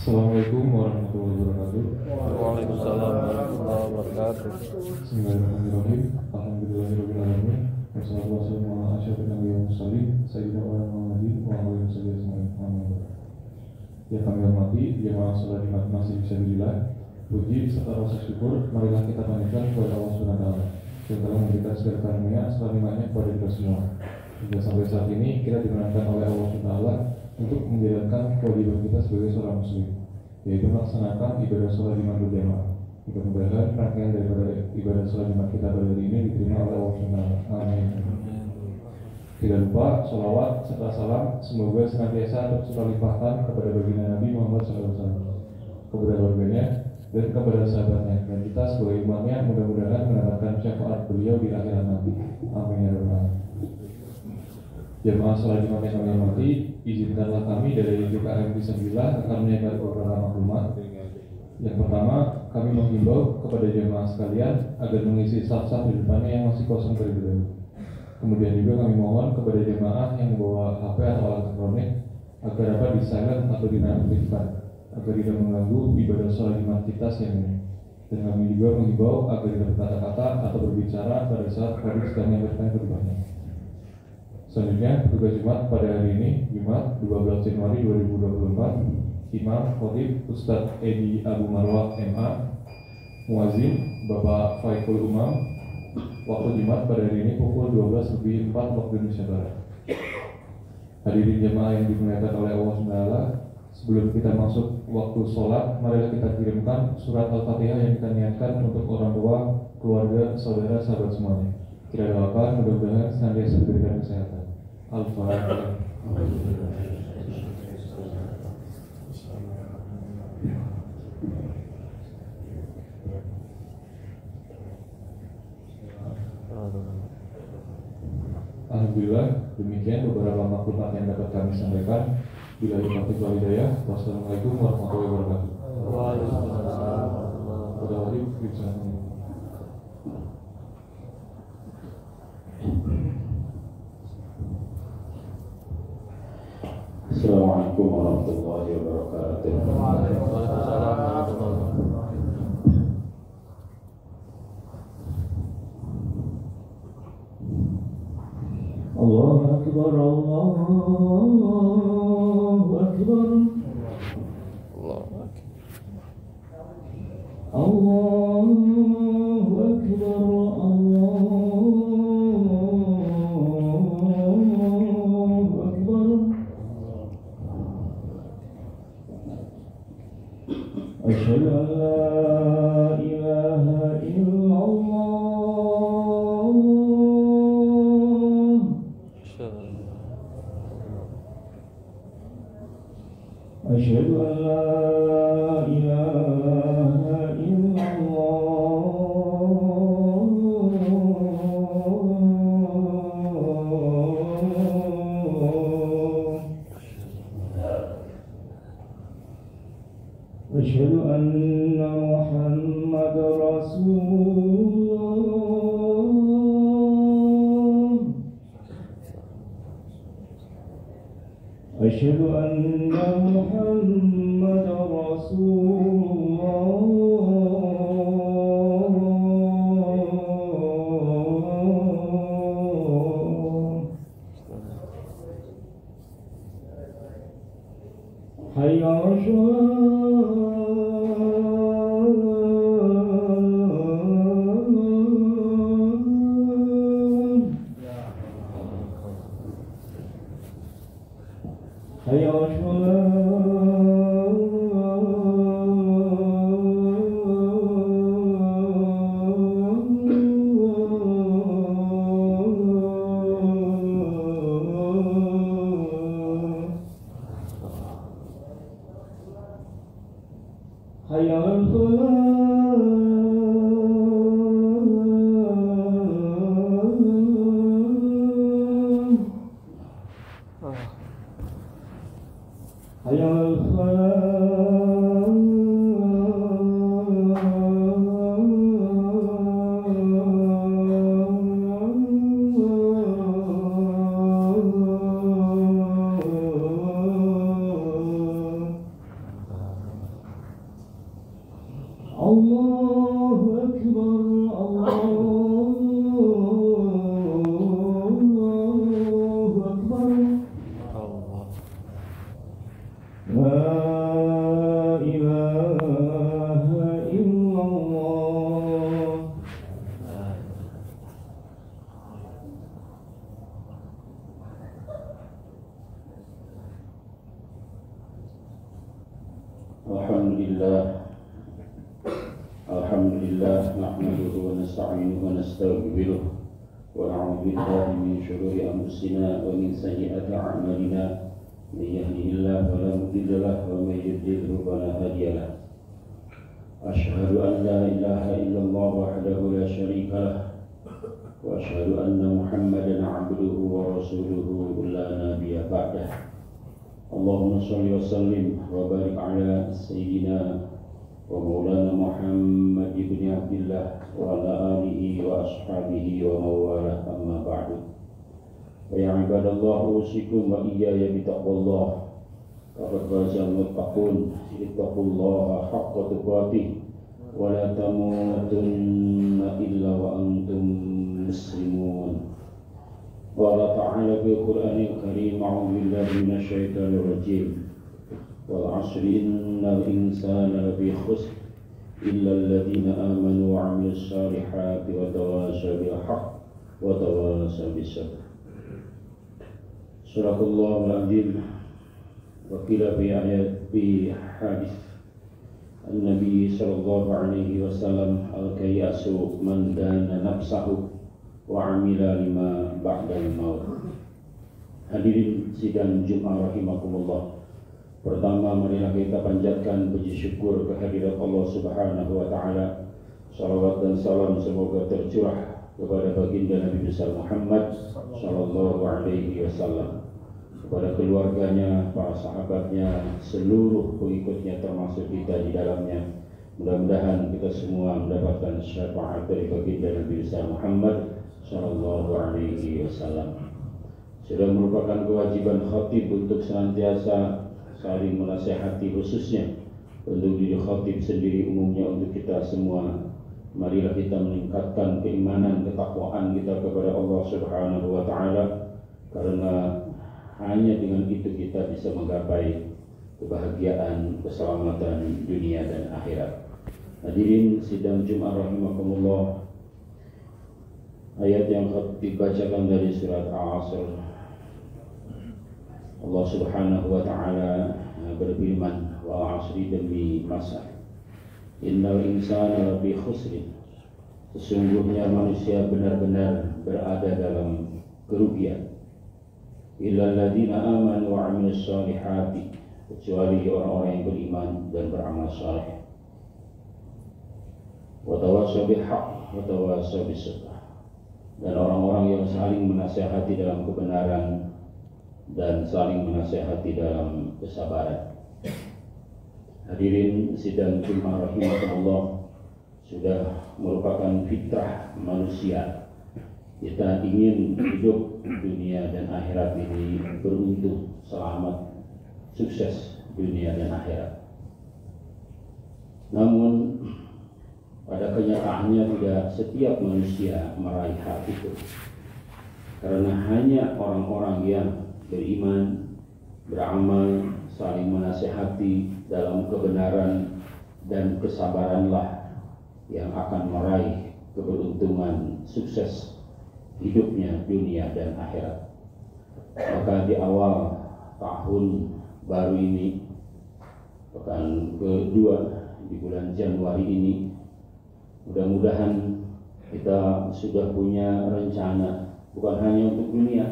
Assalamualaikum warahmatullahi wabarakatuh. Waalaikumsalam warahmatullahi wabarakatuh. Bismillahirrahmanirrahim. Alhamdulillahirabbil alamin. Wassalatu wassalamu ala asyrofil anbiya'i wal mursalin sayyidina Muhammadin wa ala alihi wasallam. Amin. Ya kami hormati jemaah salat Jumat masih bisa billah. Puji serta rasa syukur marilah kita panjatkan kepada Allah Subhanahu wa taala yang telah memberikan segala karunia serta nikmatnya kepada kita semua. Hingga sampai saat ini kita dimenangkan oleh Allah Subhanahu wa taala untuk menjalankan kewajiban kita sebagai seorang muslim, yaitu melaksanakan ibadah sholat Jumat berjamaah. Mudah-mudahan rangkaian daripada ibadah sholat Jumat kita pada hari ini diterima oleh Allah Subhanahu wa taala. Amin. Tidak lupa sholawat serta salam semoga senantiasa terlimpahkan kepada baginda Nabi Muhammad SAW, kepada keluarganya dan kepada sahabatnya, dan kita sebagai umatnya mudah-mudahan mendapatkan syafaat beliau di akhirat nanti. Amin ya rabbal alamin. Jemaah sholat Jumat yang kami hormati, izinkanlah kami dari DKM Fisabilillah akan menyampaikan beberapa maklumat. Yang pertama, kami menghimbau kepada jemaah sekalian agar mengisi saf-saf di depannya yang masih kosong terlebih dahulu. Kemudian juga kami mohon kepada jemaah yang membawa HP atau alat elektronik agar dapat di-silent atau dinonaktifkan agar tidak mengganggu ibadah sholat Jumat kita siang ini. Dan kami juga menghimbau agar tidak berkata-kata atau berbicara pada saat hadis sedang menyampaikan khutbahnya. Selanjutnya, tugas Jumat pada hari ini, Jumat 12 Januari 2024, Imam Khotib Ustadz Edi Abu Marwah MA, Muazzin Bapak Faikul Umam. Waktu Jumat pada hari ini pukul 12:04 waktu Indonesia Barat. Hadirin jemaah yang dimuliakan oleh Allah SWT, sebelum kita masuk waktu sholat, marilah kita kirimkan surat Al-Fatihah yang kita niatkan untuk orang tua, keluarga, saudara, sahabat semuanya. Kita doakan mudah-mudahan senantiasa diberikan kesehatan. Al-Fatihah. Alhamdulillah, demikian beberapa maklumat yang dapat kami sampaikan. Bila taufiq wal hidayah. Wassalamualaikum warahmatullahi wabarakatuh. Waalaikumsalam. Assalamualaikum warahmatullahi wabarakatuh. Waalaikumsalam warahmatullahi wabarakatuh. Allahu Akbar, Allahu Akbar, Allahu Akbar, Allahu Akbar. Asyhadu an la ilaha illallah. Asyhadu an la ilaha illallah. Asyhadu anna Muhammadar Rasulullah. Asyhadu anna Muhammadar Rasulullah. Hayya 'alal shalah. Hayya 'alal falah. Hayya 'alal falah. Hayya 'alal falah. الله أكبر الله أكبر Allah. لا إله إلا الله Alhamdulillah nahmaduhu wa nasta'inuhu wa nastaghfiruh wa na'udzu billahi min shururi anfusina wa min sayyiati a'malina may yahdihillahu fala mudilla lahu wa may yudlil fala hadiya lahu asyhadu an la ilaha illallah wahdahu la syarika lah wa asyhadu anna Muhammadan 'abduhu wa rasuluhu la nabiyya ba'dah. Allahumma shalli wa sallim wa barik ala sayyidina wa maulana Muhammad ibn Abdullah wa ala alihi wa ashabihi wa mawala amma ba'du. Ya ibadallah, usikum wa iyaya bitaqwallah. Faqad fazal muttaqun, ittaqullaha haqqa tuqatih wa la tamutunna illa wa antum muslimun. Qala ta'ala fil Qur'anil Karim, a'udzu billahi minasy syaithanir rajim. Wal 'asri innal insana lafi khusr illa alladziina aamanu wa 'amilus shalihaati wa tawaasaw bil haqq wa tawaasaw bis sabr. Surahul Azim. Wa qila fi hadis An-Nabi sallallahu alaihi wasallam, al-kayyasu man dana nafsahu wa 'amila lima ba'dal maut. Hadirin sidang Jumat rahimakumullah. Pertama, marilah kita panjatkan puji syukur kehadirat Allah Subhanahu wa taala. Salawat dan salam semoga tercurah kepada baginda Nabi besar Muhammad sallallahu alaihi wasallam, kepada keluarganya, para sahabatnya, seluruh pengikutnya termasuk kita di dalamnya. Mudah-mudahan kita semua mendapatkan syafaat dari baginda Nabi besar Muhammad sallallahu alaihi wasallam. Sudah merupakan kewajiban khatib untuk senantiasa saling menasihati, khususnya untuk diri khatib sendiri, umumnya untuk kita semua. Marilah kita meningkatkan keimanan, ketakwaan kita kepada Allah Subhanahu wa taala, karena hanya dengan itu kita bisa menggapai kebahagiaan, keselamatan dunia dan akhirat. Hadirin sidang Jumat rahimakumullah. Ayat yang dibacakan dari surat Al-'Asr, Allah Subhanahu wa taala berfirman, wal 'asri, demi masa, innal insana lafi khusrin, sesungguhnya manusia benar-benar berada dalam kerugian, illal ladzina amanu wa 'amilus shalihati, kecuali orang-orang yang beriman dan beramal saleh, wa tawassaw bil haqq wa tawassaw bis sabr, dan orang-orang yang saling menasihati dalam kebenaran dan saling menasihati dalam kesabaran. Hadirin sidang Jumat rahimakumullah, sudah merupakan fitrah manusia. Kita ingin hidup dunia dan akhirat ini beruntung, selamat, sukses dunia dan akhirat. Namun pada kenyataannya tidak setiap manusia meraih hal itu, karena hanya orang-orang yang beriman, beramal, saling menasihati dalam kebenaran dan kesabaranlah yang akan meraih keberuntungan, sukses hidupnya dunia dan akhirat. Maka di awal tahun baru ini, pekan kedua di bulan Januari ini, mudah-mudahan kita sudah punya rencana, bukan hanya untuk dunia,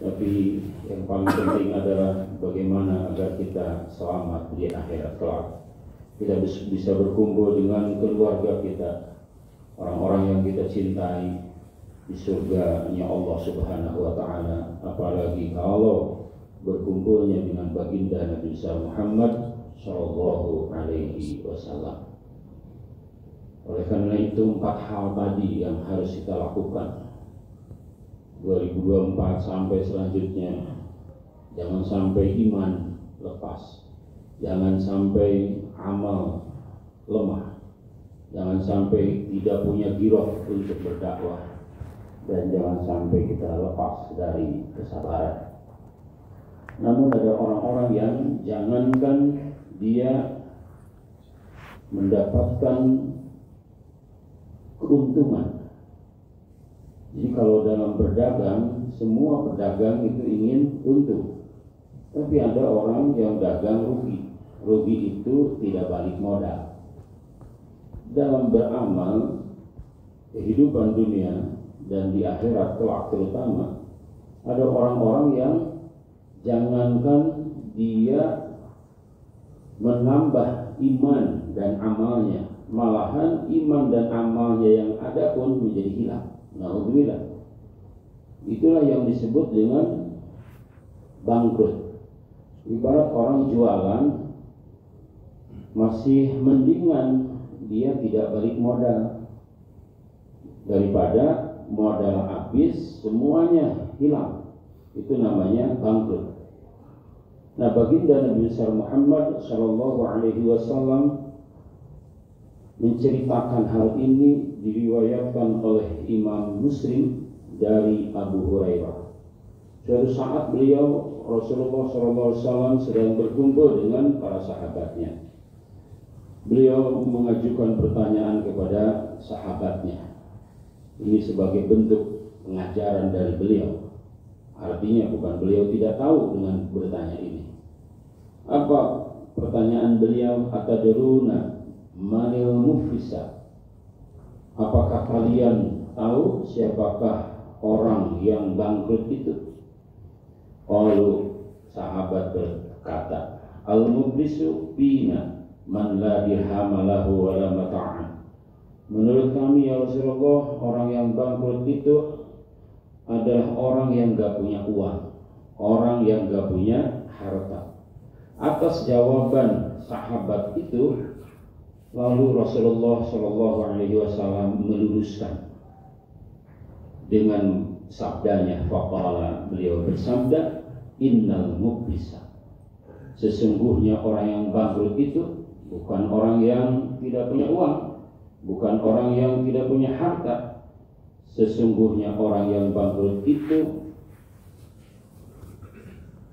tapi yang paling penting adalah bagaimana agar kita selamat di akhirat kelak. Kita bisa berkumpul dengan keluarga kita, orang-orang yang kita cintai di surganya Allah Subhanahu wa taala, apalagi kalau berkumpulnya dengan baginda Nabi Muhammad sallallahu alaihi wasallam. Oleh karena itu 4 hal tadi yang harus kita lakukan 2024 sampai selanjutnya. Jangan sampai iman lepas, jangan sampai amal lemah, Jangan sampai tidak punya giroh untuk berdakwah, dan jangan sampai kita lepas dari kesabaran. Namun ada orang-orang yang jangankan dia mendapatkan keuntungan. Jadi kalau dalam berdagang, semua pedagang itu ingin untung. Tapi ada orang yang dagang rugi. Rugi itu tidak balik modal. Dalam beramal, kehidupan dunia dan di akhirat kelak terutama, ada orang-orang yang jangankan dia menambah iman dan amalnya, malahan iman dan amalnya yang ada pun menjadi hilang. Na'udzubillah. Itulah yang disebut dengan bangkrut. Ibarat orang jualan, masih mendingan dia tidak balik modal daripada modal habis semuanya hilang. Itu namanya bangkrut. Nah, baginda Nabi besar Muhammad Shallallahu Alaihi Wasallam menceritakan hal ini, diriwayatkan oleh Imam Muslim dari Abu Hurairah. Suatu saat beliau Rasulullah SAW sedang berkumpul dengan para sahabatnya. Beliau mengajukan pertanyaan kepada sahabatnya. Ini sebagai bentuk pengajaran dari beliau. Artinya bukan beliau tidak tahu dengan bertanya ini. Apa pertanyaan beliau? Atadruna manil muflisa? Apakah kalian tahu siapakah orang yang bangkrut itu? Lalu sahabat berkata, al-muflisu bina man la dirham lahu wa la mata'an. Menurut kami ya Rasulullah, orang yang bangkrut itu adalah orang yang gak punya uang, orang yang gak punya harta. Atas jawaban sahabat itu, lalu Rasulullah SAW meluruskan dengan sabdanya. Faqala, beliau bersabda, innal muflisa, sesungguhnya orang yang bangkrut itu bukan orang yang tidak punya uang, bukan orang yang tidak punya harta. Sesungguhnya orang yang bangkrut itu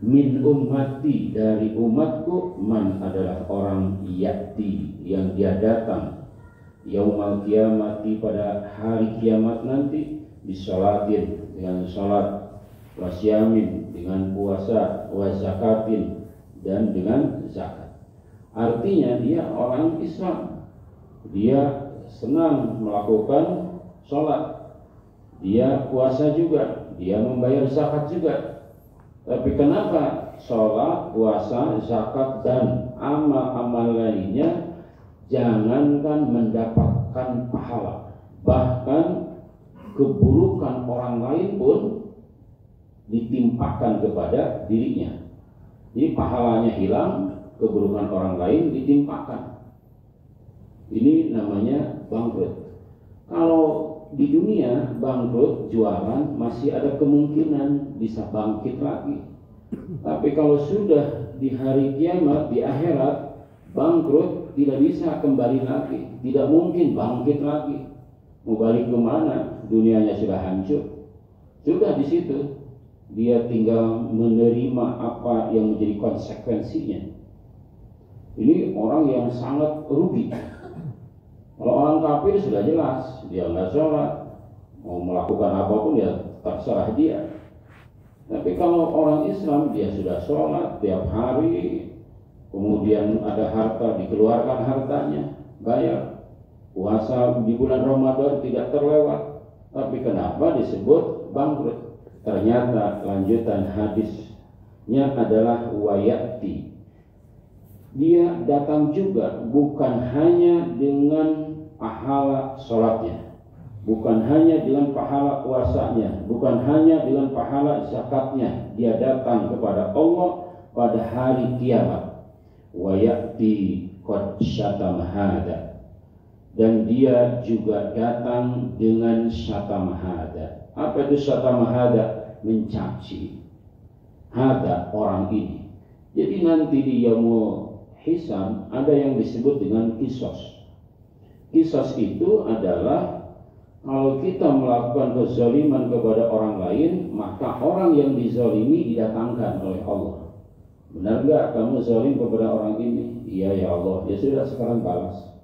min ummati, dari umatku, man adalah orang yati, yang dia datang yaumal kiamati, pada hari kiamat nanti, bisolatin, dengan sholat, wasyamin, dengan puasa, wazakatin, dan dengan zakat. Artinya dia orang Islam, dia senang melakukan sholat, dia puasa juga, dia membayar zakat juga. Tapi kenapa sholat, puasa, zakat, dan amal-amal lainnya jangankan mendapatkan pahala, bahkan keburukan orang lain pun ditimpakan kepada dirinya. Jadi pahalanya hilang, keburukan orang lain ditimpakan. Ini namanya bangkrut. Kalau di dunia bangkrut jualan masih ada kemungkinan bisa bangkit lagi. Tapi kalau sudah di hari kiamat, di akhirat, bangkrut tidak bisa kembali lagi, tidak mungkin bangkit lagi. Mau balik kemana? Dunianya sudah hancur. Sudah di situ dia tinggal menerima apa yang menjadi konsekuensinya. Ini orang yang sangat rugi. Kalau orang kafir sudah jelas, dia nggak sholat, mau melakukan apapun ya terserah dia. Tapi kalau orang Islam, dia sudah sholat tiap hari, kemudian ada harta, dikeluarkan hartanya, bayar. Puasa di bulan Ramadan tidak terlewat. Tapi kenapa disebut bangkrut? Ternyata lanjutan hadisnya adalah wayati. Dia datang juga bukan hanya dengan pahala sholatnya, bukan hanya dengan pahala puasanya, bukan hanya dengan pahala zakatnya. Dia datang kepada Allah pada hari kiamat. Wayati qad syatama hada, dan dia juga datang dengan syatama hada. Apa itu syatama hada? Mencaci hada, orang ini. Jadi nanti di yaumul hisab ada yang disebut dengan kisos. Kisos itu adalah kalau kita melakukan kezaliman kepada orang lain, maka orang yang dizalimi didatangkan oleh Allah. Benar gak kamu zalim kepada orang ini? Iya ya Allah, ya sudah sekarang balas.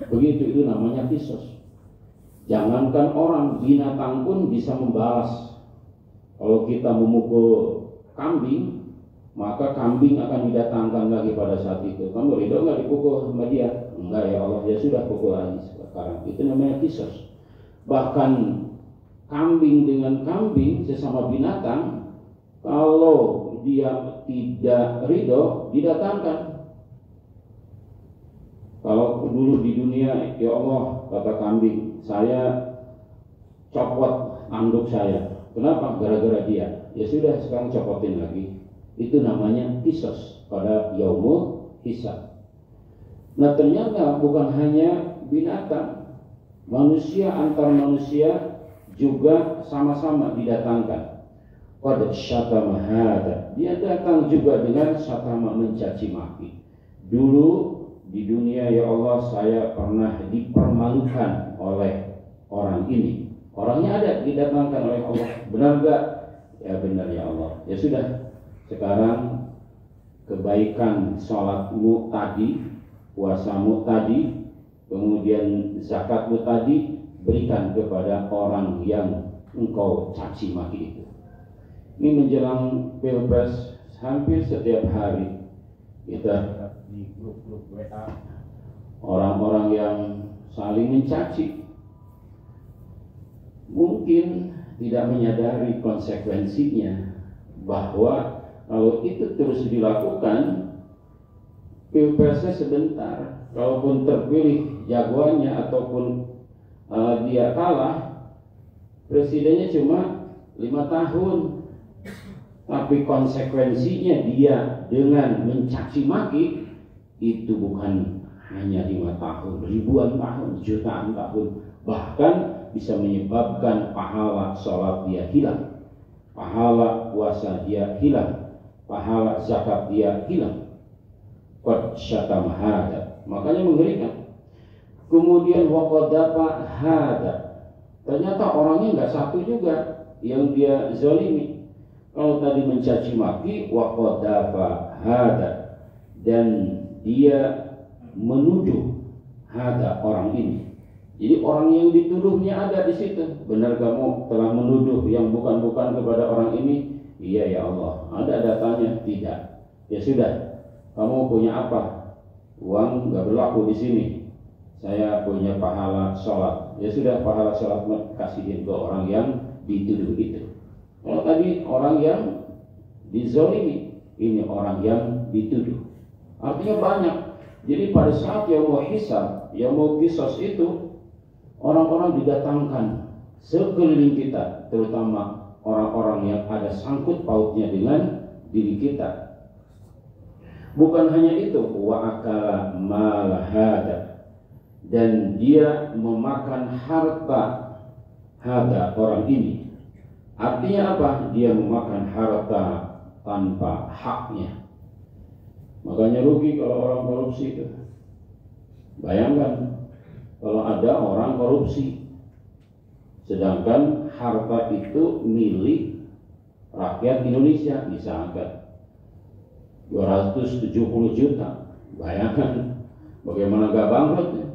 Begitu, itu namanya kisos. Jangankan orang, binatang pun bisa membalas. Kalau kita memukul kambing, maka kambing akan didatangkan lagi pada saat itu. Kamu ridho nggak dipukul sama dia? Enggak ya Allah, ya sudah pukul lagi sekarang. Itu namanya kisos. Bahkan kambing dengan kambing sesama binatang, kalau dia tidak ridho didatangkan. Kalau dulu di dunia, ya Allah, kata kambing, saya copot anduk saya. Kenapa? Gara-gara dia. Ya sudah, sekarang copotin lagi. Itu namanya kisos pada yaumul hisab. Nah ternyata bukan hanya binatang, manusia antar manusia juga sama-sama didatangkan. Qad syatama hada, dia datang juga dengan syatama, mencaci maki. Dulu di dunia ya Allah saya pernah dipermalukan oleh orang ini. Orangnya ada, didatangkan oleh Allah. Benar gak? Ya benar ya Allah. Ya sudah, sekarang kebaikan sholatmu tadi, puasamu tadi, kemudian zakatmu tadi, berikan kepada orang yang engkau caci maki itu. Ini menjelang Pilpres, hampir setiap hari kita di grup-grup WA orang-orang yang saling mencaci, mungkin tidak menyadari konsekuensinya, bahwa kalau itu terus dilakukan, Pilpresnya sebentar. Kalaupun terpilih jagoannya ataupun dia kalah, presidennya cuma 5 tahun. Tapi konsekuensinya dia dengan mencaci maki itu bukan hanya 5 tahun, ribuan tahun, jutaan tahun, bahkan bisa menyebabkan pahala sholat dia hilang, pahala puasa dia hilang, pahala zakat dia hilang. Qad syatama hada, makanya mengerikan. Kemudian waqadapa hada, ternyata orangnya nggak satu juga yang dia zalimi. Kalau tadi mencaci maki, waqadapa hada, dan dia menuduh hada, orang ini. Jadi orang yang dituduhnya ada di situ. Benar kamu telah menuduh yang bukan-bukan kepada orang ini? Iya ya Allah. Ada datanya? Tidak. Ya sudah. Kamu punya apa? Uang nggak berlaku di sini. Saya punya pahala sholat. Ya sudah, pahala sholat kasihin ke orang yang dituduh itu. Kalau tadi orang yang dizalimi, ini orang yang dituduh. Artinya banyak. Jadi pada saat yaumul hisab, yaumul qisas itu, orang-orang didatangkan sekeliling kita, terutama orang-orang yang ada sangkut pautnya dengan diri kita. Bukan hanya itu, wa akala mal hada, dan dia memakan harta hada, orang ini. Artinya apa? Dia memakan harta tanpa haknya. Makanya rugi kalau orang korupsi itu. Bayangkan kalau ada orang korupsi, sedangkan harta itu milik rakyat Indonesia, misalkan 270 juta. Bayangkan bagaimana gak bangkrutnya.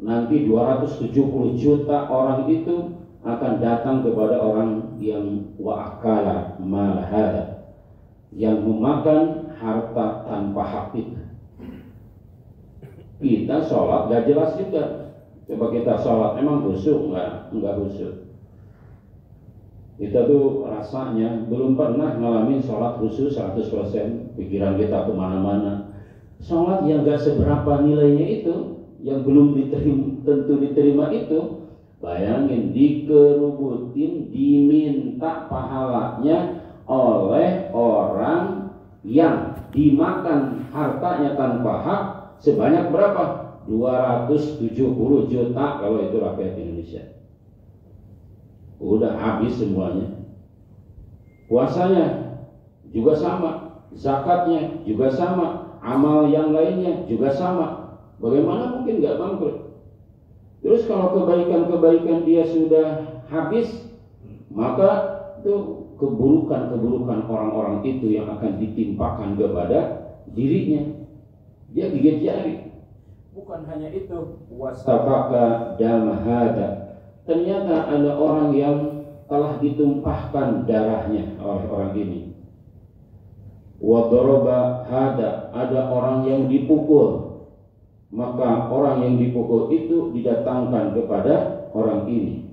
Nanti 270 juta orang itu akan datang kepada orang yang wa'akala mal hada, yang memakan harta tanpa hak itu. Kita sholat gak jelas juga. Coba kita sholat, emang khusyuk? Enggak khusyuk. Kita tuh rasanya belum pernah ngalamin sholat khusyuk 100%. Pikiran kita kemana-mana. Sholat yang gak seberapa nilainya itu, yang belum tentu diterima itu, bayangin dikerubutin, diminta pahalanya oleh orang yang dimakan hartanya tanpa hak sebanyak berapa? 270 juta kalau itu rakyat Indonesia. Udah habis semuanya. Puasanya juga sama, zakatnya juga sama, amal yang lainnya juga sama. Bagaimana mungkin nggak bangkrut? Terus kalau kebaikan-kebaikan dia sudah habis, maka itu keburukan-keburukan orang-orang itu yang akan ditimpakan kepada dirinya. Dia gigit jari. Bukan hanya itu, wasafaka damahada. Ternyata ada orang yang telah ditumpahkan darahnya oleh orang ini. Wadoroba hada, ada orang yang dipukul. Maka orang yang dipukul itu didatangkan kepada orang ini.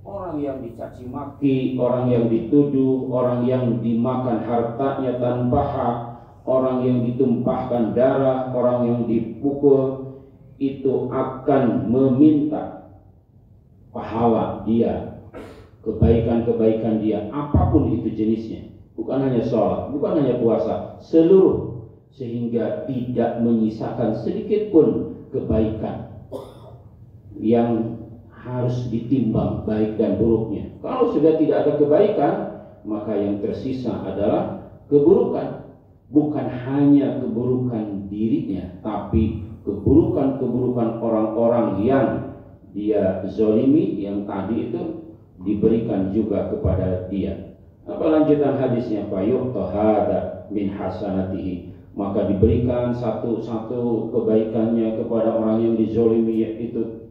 Orang yang dicaci maki, orang yang dituduh, orang yang dimakan hartanya tanpa hak, orang yang ditumpahkan darah, orang yang dipukul, itu akan meminta pahala dia, kebaikan-kebaikan dia, apapun itu jenisnya. Bukan hanya sholat, bukan hanya puasa, seluruh, sehingga tidak menyisakan sedikit pun kebaikan yang harus ditimbang baik dan buruknya. Kalau sudah tidak ada kebaikan, maka yang tersisa adalah keburukan. Bukan hanya keburukan dirinya, tapi keburukan-keburukan orang-orang yang dia zolimi, yang tadi itu diberikan juga kepada dia. Apa lanjutan hadisnya? Fayu'tahada min hasanatihi, maka diberikan satu-satu kebaikannya kepada orang yang dizolimi itu.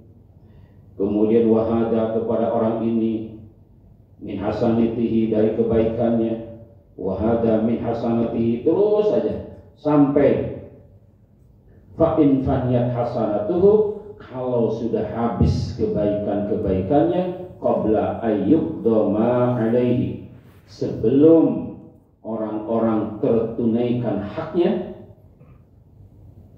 Kemudian wahada kepada orang ini min hasanatihi, dari kebaikannya, wahada min hasanatihi, terus saja sampai fa'in faniyat hasanatuhu, kalau sudah habis kebaikan-kebaikannya, qabla ayyubdoma alaihi, sebelum orang-orang tertunaikan haknya,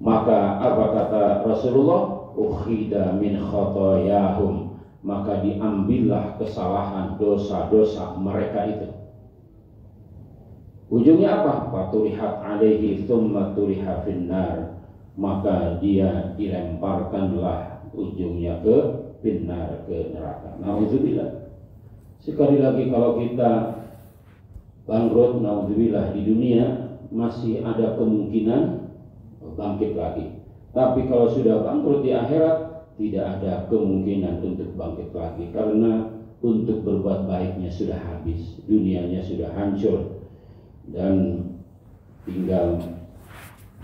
maka apa kata Rasulullah? Ukhida min khotoyahum, maka diambillah kesalahan dosa-dosa mereka itu. Ujungnya apa? Faturihat alaihi thumma turiha finnar, maka dia dilemparkanlah ujungnya ke finnar, ke neraka. Nauzubillah. Sekali lagi, kalau kita bangkrut, nauzubillah, di dunia masih ada kemungkinan bangkit lagi. Tapi kalau sudah bangkrut di akhirat, tidak ada kemungkinan untuk bangkit lagi, karena untuk berbuat baiknya sudah habis, dunianya sudah hancur, dan tinggal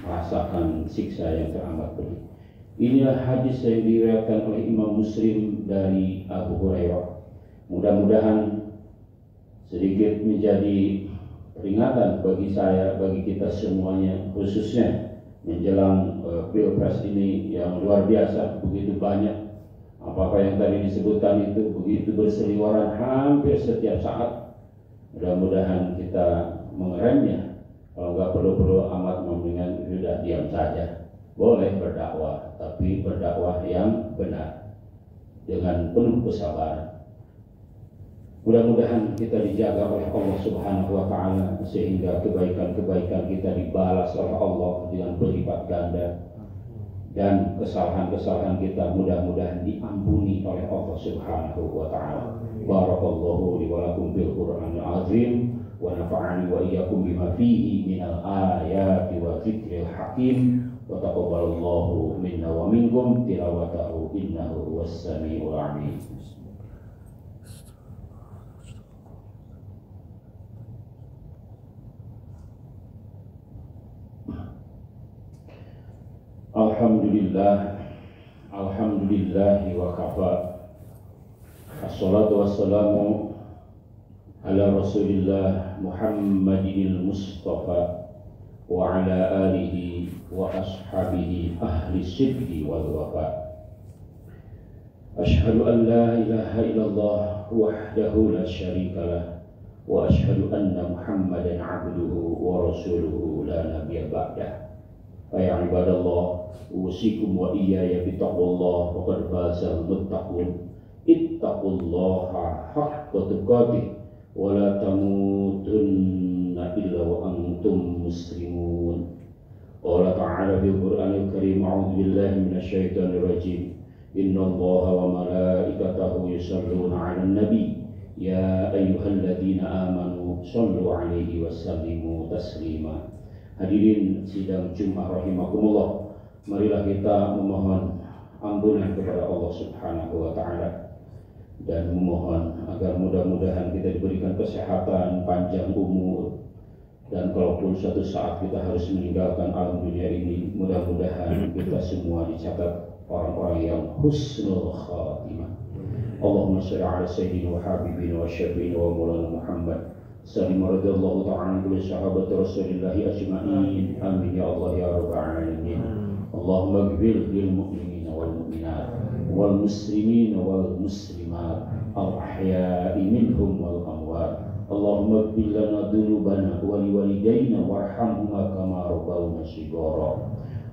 merasakan siksa yang teramat pedih. Inilah hadis yang diriwayatkan oleh Imam Muslim dari Abu Hurairah. Mudah-mudahan sedikit menjadi peringatan bagi saya, bagi kita semuanya, khususnya menjelang Pilpres ini yang luar biasa, begitu banyak apa-apa yang tadi disebutkan itu begitu berseliweran hampir setiap saat. Mudah-mudahan kita mengeremnya. Kalau nggak perlu-perlu amat, mendingan sudah diam saja. Boleh berdakwah, tapi berdakwah yang benar dengan penuh kesabaran. Mudah-mudahan kita dijaga oleh Allah Subhanahu wa Ta'ala, sehingga kebaikan-kebaikan kita dibalas oleh Allah dengan berlipat ganda, dan kesalahan-kesalahan kita mudah-mudahan diampuni oleh Allah Subhanahu wa Ta'ala. Barakallahu li wa lakum bil Qur'anil azim, wa nafa'ani wa iyyakum bima fihi minal ayati wa dzikril hakim, wa taqabbalallahu minna wa minkum tilawatahu innahu huwas samiul alim. Alhamdulillah wa kafa. Assalatu wassalamu ala Rasulillah Muhammadil Mustafa wa ala alihi wa ashabihi ahli sidqi wal wafa. Ashhadu an la ilaha illallah wahdahu la syarika lah, wa ashhadu anna Muhammadan abduhu wa rasuluhu la nabiyya ba'dah. Ya ibadallah, usikum wa iyaya bittaqwallah, wa qad fazal muttaqun. Ittaqullaha haqqa tuqatih, wa la tamutunna illa wa antum muslimun. Qala ta'ala fil Qur'anil Karim, a'udzu billahi minasy syaithanir rajim. Innallaha wa malaikatahu yusholluna 'alan nabi, ya ayyuhalladzina amanu shallu 'alaihi wa sallimu taslima. Hadirin sidang Jumat rahimakumullah, marilah kita memohon ampunan kepada Allah Subhanahu wa Ta'ala, dan memohon agar mudah-mudahan kita diberikan kesehatan, panjang umur, dan kalaupun suatu saat kita harus meninggalkan alam dunia ini, mudah-mudahan kita semua dicatat orang-orang yang husnul khatimah. Allahumma shalli ala sayyidina wa habibina wa syafiina wa maulana Muhammad sallallahu radhiyallahu ta'ala anhu sahabat Rasulillah ajma'in. Amin ya Allah ya rabbal alamin. Allahumma ighfir lil mu'minina wal mu'minat wal muslimina wal muslimat al ahya'i minhum wal amwat. Allahumma ighfir lana dhunubana wa liwalidayna warhamhuma kama rabbawna shighara.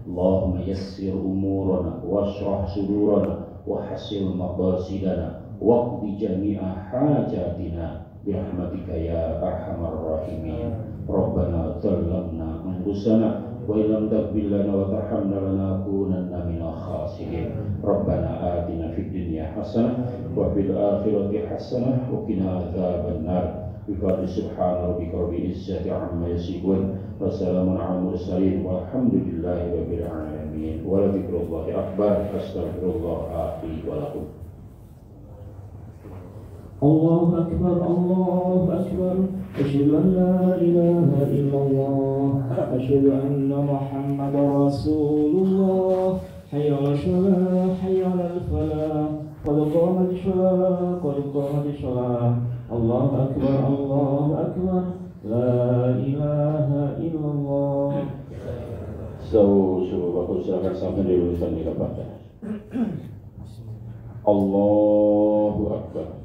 Allahumma yassir umurana washrah sudurana wa hasil maqasidana waqdi jami'a hajatina birahmatika ya arhamar rahimin. Rabbana zalamna anfusana wa illam taghfir lana wa tarhamna lanakunanna minal khasirin. Rabbana atina fid dunya hasanah wa fil akhirati hasanah wa qina adzabannar. Bifadli subhana rabbika rabbil izzati amma yasifun wa salamun alal mursalin walhamdulillahi rabbil alamin. Wa la dzikrullahi akbar. Astaghfirullah li wa lakum. الله أكبر الله أكبر أشهد أن لا إله إلا الله أشهد أن محمدا رسول الله حي على الصلاة حي على الفلاح قد قامت الصلاة قد قامت الصلاة الله أكبر لا إله إلا الله. Bapak silakan sampai diluruskan di depan. Allahu Akbar.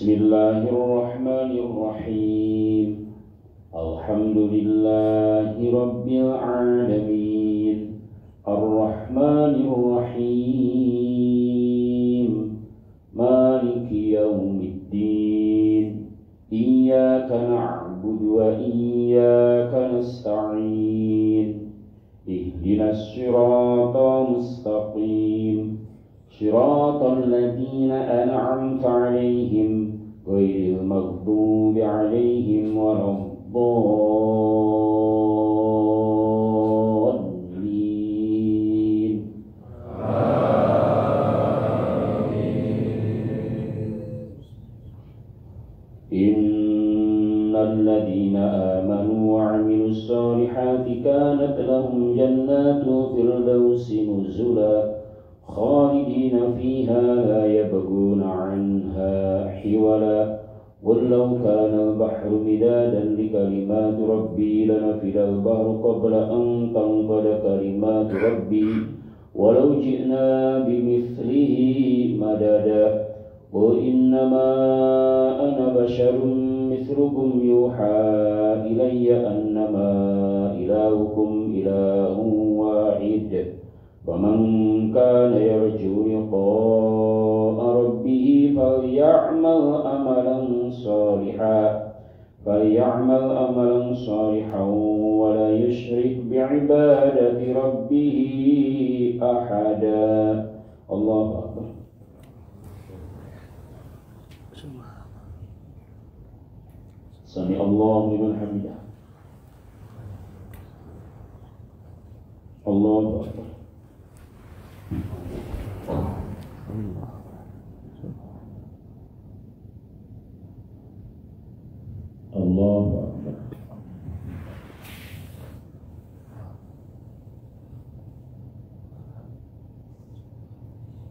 Bismillahirrahmanirrahim. Alhamdulillahi rabbil alamin. Ar-Rahmanir-Rahim. Maliki yaumiddin. Iyyaka na'budu wa iyyaka nasta'in. Ihdinas siratal mustaqim. Siratal ladzina an'amta 'alaihim ghairil maghdubi 'alaihim waladdallin. Innal ladzina amanu wa 'amilus solihati kanat lahum jannatul firdausi nuzula خالدين فيها لا يبغون عنها حولا قل لو كان البحر مدادا لكلمات ربي لنفد البحر قبل أن تنفد كلمات ربي ولو جئنا بمثله مددا قل إنما أنا بشر مثلكم يوحى إلي أنما إلهكم إله واحد فمن كان يرجو لقاء ربه فليعمل عملا صالحا ولا يشرك بعبادة ربه أحدا. الله أكبر. سمع الله لمن حمده. الله أكبر. Allahu Akbar.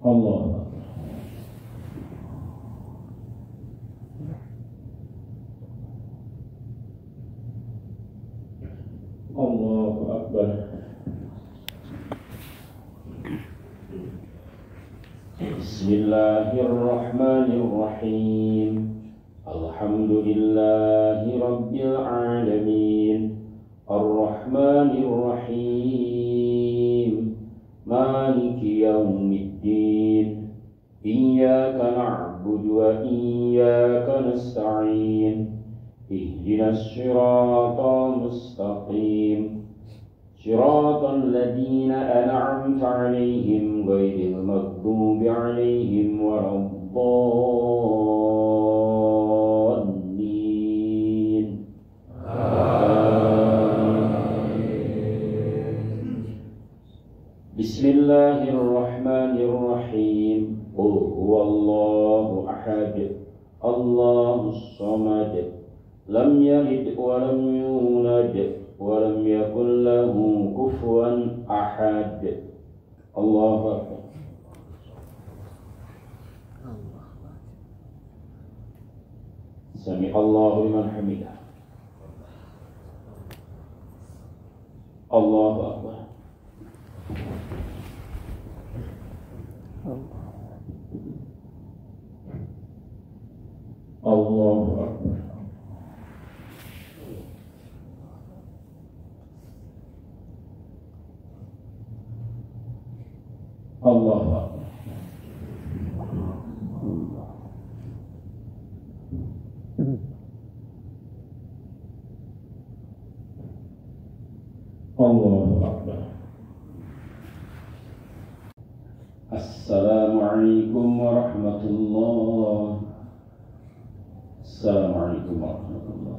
Allahu Akbar. Allahu Akbar. Bismillahirrahmanirrahim. Alhamdulillahi rabbil alamin. Ar-Rahmanir-Rahim. Maliki yaumiddin. Iyyaka na'budu wa iyyaka nasta'in. Ihdinas siratal mustaqim. صراط الذين أنعمت عليهم غير المغضوب عليهم ولا الضالين بسم الله الرحمن الرحيم قل هو الله أحد الله الصمد لم يلد ولم يولد ولم يكن له كفوا أحد الله أكبر سمع الله لمن حمده الله أكبر الله أكبر الله أكبر الله أكبر السلام عليكم ورحمة الله السلام عليكم ورحمة الله